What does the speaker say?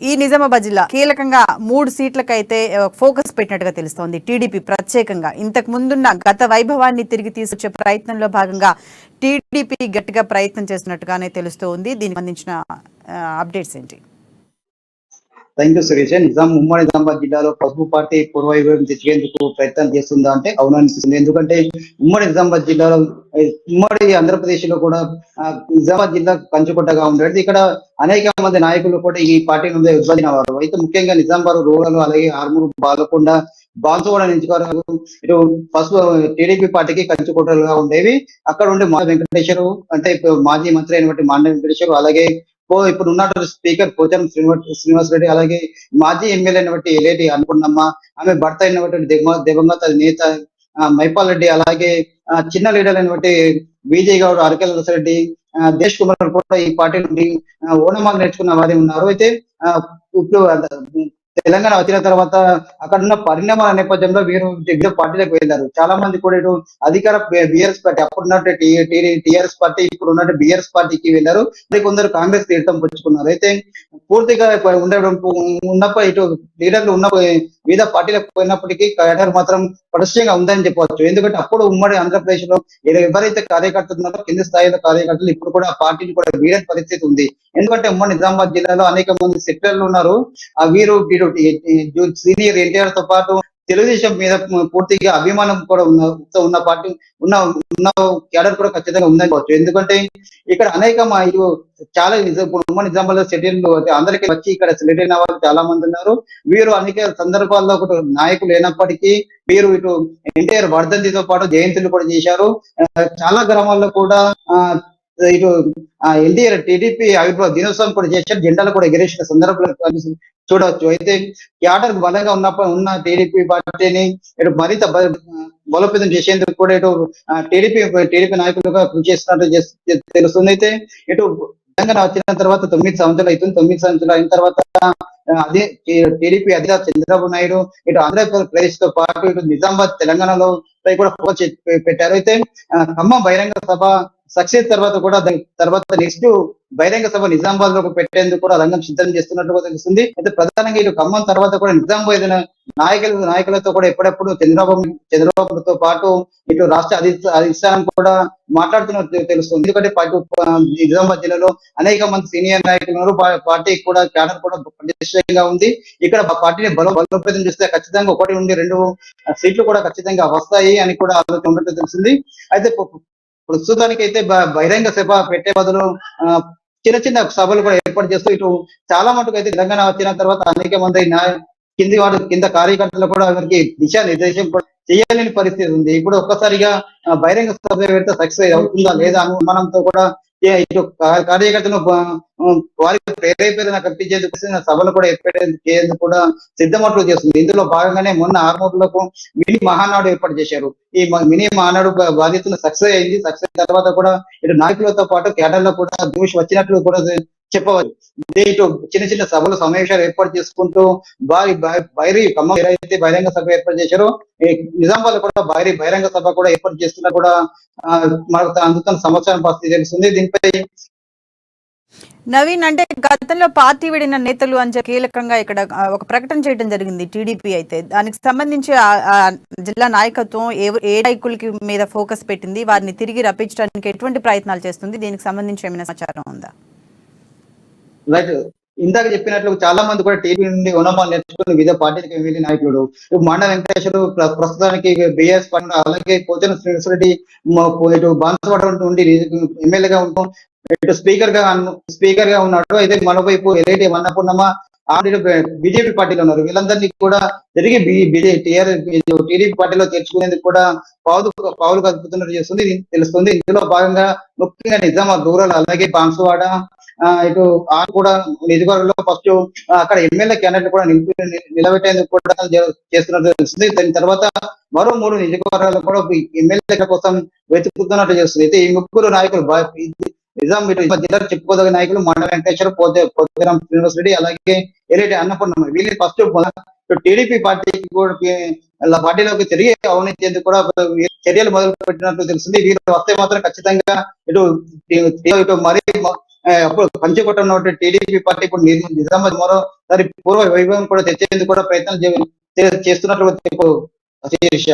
ఈ నిజామాబాద్ జిల్లా కీలకంగా 3 సీట్లకైతే ఫోకస్ పెట్టినట్టుగా తెలుస్తోంది టీడీపీ ప్రత్యేకంగా. ఇంతకు ముందున్న గత వైభవాన్ని తిరిగి తీసుకొచ్చే ప్రయత్నంలో భాగంగా టీడీపీ గట్టిగా ప్రయత్నం చేస్తున్నట్టుగానే తెలుస్తోంది. దీనికి సంబంధించిన అప్డేట్స్ ఏంటి? Thank you Suresh. ఉమ్మడి నిజామాబాద్ జిల్లాలో పసుపు పార్టీ పూర్వవైభవం తెచ్చేందుకు ప్రయత్నం చేస్తుందా అంటే అవుననిపిస్తుంది. ఎందుకంటే ఉమ్మడి నిజామాబాద్ జిల్లాలో ఉమ్మడి ఆంధ్రప్రదేశ్ లో కూడా నిజామాబాద్ జిల్లా కంచుకొట్టగా ఉండేది. ఇక్కడ అనేక మంది నాయకులు కూడా ఈ పార్టీ నుండి ఉద్భవించిన వారు. అయితే ముఖ్యంగా నిజామాబాద్ రూరల్, అలాగే ఆర్మూరు, బాలకొండ, బాన్సువాడ నియోజకవర్గాలు ఇటు పసుపు టీడీపీ పార్టీకి కంచుకొట్టలుగా ఉండేవి. అక్కడ ఉండే మా వెంకటేశ్వరు అంటే మాజీ మంత్రి అయినటువంటి మాండ వెంకటేశ్వరు, అలాగే ఇప్పుడు ఉన్నటువంటి స్పీకర్ పోచారం శ్రీనివాస్ రెడ్డి, అలాగే మాజీ ఎమ్మెల్యే అయినటువంటి ఎలేటి అనుకున్నమ్మ, ఆమె భర్త అయినటువంటి దివంగత నేత మైపాల్ రెడ్డి, అలాగే చిన్న లీడర్ అయినటువంటి విజయ్ గౌడ్, అరకెల రెడ్డి, దేశ్ కుమార్ కూడా ఈ పార్టీ నుండి ఓనమాలు నేర్చుకున్న వారే ఉన్నారు. అయితే ఇప్పుడు తెలంగాణ వచ్చిన తర్వాత అక్కడ ఉన్న పరిణామాల నేపథ్యంలో వీరు వివిధ పార్టీలకు వెళ్ళారు. చాలా మంది కూడా ఇటు అధికార బిఆర్ఎస్ పార్టీ, అప్పుడున్నట్టు టిఆర్ఎస్ పార్టీ, ఇప్పుడు ఉన్నట్టు బిఆర్ఎస్ పార్టీకి వెళ్ళారు. మరి కొందరు కాంగ్రెస్ తీర్థం పుచ్చుకున్నారు. అయితే పూర్తిగా ఉండడం ఉన్నప్పుడు ఇటు లీడర్లు ఉన్న వివిధ పార్టీలకు పోయినప్పటికీ కేడర్ మాత్రం పటిష్టంగా ఉందని చెప్పవచ్చు. ఎందుకంటే అప్పుడు ఉమ్మడి ఆంధ్రప్రదేశ్ లో ఎవరైతే కార్యకర్తలు ఉన్నారో కింది స్థాయిలో కార్యకర్తలు ఇప్పుడు కూడా ఆ పార్టీని కూడా వీడని పరిస్థితి ఉంది. ఎందుకంటే ఉమ్మడి నిజామాబాద్ జిల్లాలో అనేక మంది సెక్టర్లు ఉన్నారు. వీరు సీనియర్ ఎన్టీఆర్ తో పాటు తెలుగుదేశం మీద పూర్తిగా అభిమానం కూడా ఉన్న పార్టీ ఉన్న క్యాడర్ కూడా ఖచ్చితంగా ఉందని చెప్పవచ్చు. ఎందుకంటే ఇక్కడ అనేక చాలా ఉమ్మడి నిజామాబాద్ సెటిల్ అందరికీ వచ్చి ఇక్కడ సెటిల్ అయిన వాళ్ళు చాలా మంది ఉన్నారు. వీరు అనేక సందర్భాల్లో ఒకటి నాయకులు లేనప్పటికీ వీరు ఇటు ఎన్టీఆర్ వర్ధంతితో పాటు జయంతులు కూడా చేశారు. చాలా గ్రామాల్లో కూడా ఇటు ఎన్టీఆర్ టీడీపీ ఆవిర్భావ దినోత్సవం కూడా చేశారు. జెండాలు కూడా ఎగిరేసిన సందర్భాలు చూడవచ్చు. అయితే క్యాడర్ బలంగా ఉన్న టీడీపీ పార్టీని ఇటు మరింత బలోపేతం చేసేందుకు కూడా ఇటు టీడీపీ నాయకులుగా కృషి చేస్తున్నట్టు తెలుస్తుంది. అయితే ఇటు తెలంగాణ వచ్చిన తర్వాత 9 సంవత్సరాలు అవుతుంది. 9 సంవత్సరాలు అయిన తర్వాత అదే టీడీపీ అధినేత చంద్రబాబు నాయుడు ఇటు ఆంధ్రప్రదేశ్ తో పాటు ఇటు నిజామాబాద్, తెలంగాణలో కూడా ఫోకస్ పెట్టారు. అయితే ఖమ్మం బహిరంగ సభ సక్సెస్ తర్వాత కూడా తర్వాత నెక్స్ట్ బహిరంగ సభ నిజామాబాద్ లో పెట్టేందుకు కూడా రంగం సిద్ధం చేస్తున్నట్టుగా తెలుస్తుంది. అయితే ప్రధానంగా ఇటు ఖమ్మం తర్వాత కూడా నిజామాబాద్ నాయకులతో కూడా ఎప్పుడెప్పుడు చంద్రబాబుతో పాటు ఇటు రాష్ట్ర అధిష్టానం కూడా మాట్లాడుతున్నట్టు తెలుస్తుంది. ఎందుకంటే నిజామాబాద్ జిల్లాలో అనేక మంది సీనియర్ నాయకులు ఉన్నారు. పార్టీ కూడా క్యాడర్ కూడా పటిష్టంగా ఉంది. ఇక్కడ పార్టీని బలోపేతం చేస్తే ఖచ్చితంగా 1 నుండి 2 సీట్లు కూడా ఖచ్చితంగా వస్తాయి అని కూడా ఆలోచన ఉన్నట్టు తెలిసింది. అయితే ప్రస్తుతానికి అయితే బహిరంగ సభ పెట్టే బదులు చిన్న చిన్న సభలు కూడా ఏర్పాటు చేస్తూ ఇటు చాలా మటుకు అయితే తెలంగాణ వచ్చిన తర్వాత అనేక మంది కింద కార్యకర్తలు కూడా వారికి దిశానిర్దేశం కూడా చేయలేని పరిస్థితి ఉంది. ఇప్పుడు ఒక్కసారిగా బహిరంగ సభ పెడితే సక్సెస్ అవుతుందా లేదా అనుమానంతో కూడా ఇటు కార్యకర్తలు వారికి ప్రేరేపణ కల్పించేందుకు సభలు కూడా ఏర్పడేందుకు కూడా సిద్ధమట్లు చేస్తుంది. ఇందులో భాగంగానే మొన్న ఆర్మూర్లకు మినీ మహానాడు ఏర్పాటు చేశారు. ఈ మినీ మహానాడు బాధ్యతలు సక్సెస్ అయింది. సక్సెస్ తర్వాత కూడా ఇటు నాయకులతో పాటు కేడర్లో కూడా దూషి వచ్చినట్లు కూడా చెప్పవచ్చు. ఇటు చిన్న చిన్న సభలు సమావేశాలు ఏర్పాటు చేసుకుంటూ ఖమ్మం ఏదైతే బహిరంగ సభ ఏర్పాటు చేశారో నిజామాబాద్ కూడా బహిరంగ సభ కూడా ఏర్పాటు చేస్తున్నా కూడా మనకు అందుతున్న సమాచారం పరిస్థితి తెలుస్తుంది. దీనిపై నవీన్, అంటే గతంలో పార్టీ విడిన నేతలు అని కీలకంగా ఇక్కడ ఒక ప్రకటన చేయడం జరిగింది టీడీపీ. అయితే దానికి సంబంధించి జిల్లా నాయకత్వం ఏ నాయకులకి మీద ఫోకస్ పెట్టింది, వారిని తిరిగి రప్పించడానికి ఎటువంటి ప్రయత్నాలు చేస్తుంది, దీనికి సంబంధించి ఏమైనా సమాచారం ఉందా? ఇందాక చెప్పినట్లు చాలా మంది కూడా టీవీ నుండి ఓనమాలు నేర్చుకుని వివిధ పార్టీలకు వెళ్ళి నాయకుడు మాండ వెంకటేశ్వరు ప్రస్తుతానికి బిఎస్ పండ, అలాగే పోచన శ్రీనివాస్ రెడ్డి ఇటు బాన్సువాడ నుండి ఎమ్మెల్యేగా ఉంటాం, ఇటు స్పీకర్ గా ఉన్నాడు. అయితే మరోవైపు ఎల్ఐటి అన్నపూర్ణమ్మ బీజేపీ పార్టీలో ఉన్నారు. వీళ్ళందరినీ కూడా తిరిగి టీడీపీ పార్టీలో చేర్చుకునేందుకు కూడా పావులు కలుపుతున్నట్టు తెలుస్తుంది. ఇందులో భాగంగా ముఖ్యంగా నిజామాబాద్ రూరల్, అలాగే బాన్సువాడ, ఇటు కూడా నియోజకవర్గంలో ఫస్ట్ అక్కడ ఎమ్మెల్యే క్యాండిడేట్ కూడా నిలబెట్టేందుకు కూడా చేస్తున్నట్టు తెలుస్తుంది. దాని తర్వాత మరో 3 నియోజకవర్గాలు కూడా ఎమ్మెల్యే కోసం వెతుకుతున్నట్టు చేస్తుంది. అయితే ఈ 3 నాయకులు జిల్లా చెప్పుకోదగిన నాయకులు మాండ వెంకటేశ్వర, పోచారం శ్రీనివాస్ రెడ్డి, అలాగే ఎల్ఐటి అన్నపూర్ణమ్మ. వీళ్ళని ఫస్ట్ టీడీపీ పార్టీలోకి తిరిగి అవనిచ్చేందుకు కూడా చర్యలు మొదలు పెట్టినట్టు తెలుస్తుంది. వీళ్ళు వస్తే మాత్రం ఖచ్చితంగా ఇటు మరి అప్పుడు పంచకొట్ట టీడీపీ పార్టీ ఇప్పుడు నిజామాబాద్ మరోసారి పూర్వ వైభవం కూడా తెచ్చేందుకు కూడా ప్రయత్నం చేస్తున్నట్లు శిరీష.